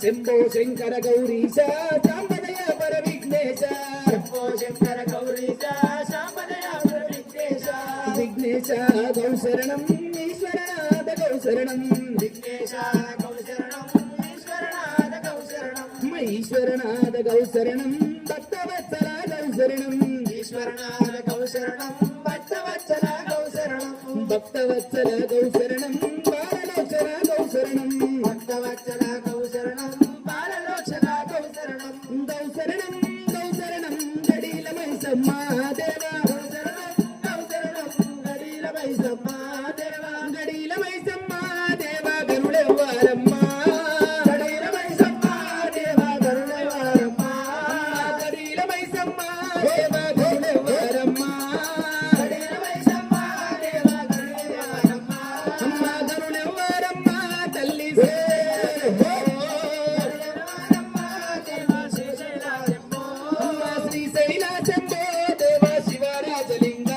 శంభో శంకర గౌరీశ శాంబదయ పర విఘ్నేశ శంభో శంకర గౌరీశ శాంబదయ పర విఘ్నేశ విఘ్నేశ గౌ శరణం ఈశ్వరనాథ గౌ శరణం విఘ్నేశ గౌ శరణం ఈశ్వరనాథ గౌ శరణం ఈశ్వరనాథ గౌ శరణం భక్తవత్సల గౌ శరణం ఈశ్వరనాథ గౌ శరణం భక్తవత్సల గౌ శరణం భక్తవత్సల గౌ శరణం బాలలోచన గౌ శరణం భక్తవత్సల గౌ శరణం బాలలోచన గౌ శరణం గౌ శరణం గౌ శరణం గడీల మైసమ్మ దేవా గౌ శరణం గౌ శరణం గడీల మైసమ్మ దేవా గడీల మైసమ్మ దేవా గరుడెవ్వారమ్మ గడీల మైసమ్మ దేవా గరుడెవ్వారమ్మ గడీల మైసమ్మ దేవా గరుడెవ్వారమ్మ గడీల మైసమ్మ దేవా గరుడెవ్వారమ్మ అమ్మ గరుడెవ్వారమ్మ తల్లి అమ్మ శ్రీశైల శంభో దేవా శివరాజలింగ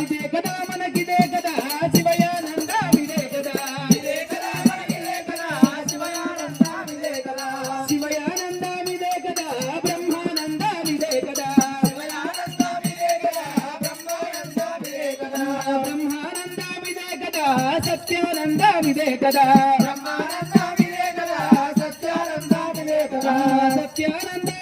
ఇదే కదా మనకిదే కదా శివయానంద ఇదే కదా శివయానంద ఇదే కదా బ్రహ్మానంద ఇదే కదా బ్రహ్మానంద ఇదే కదా సత్యానంద ఇదే కదా సత్యానంద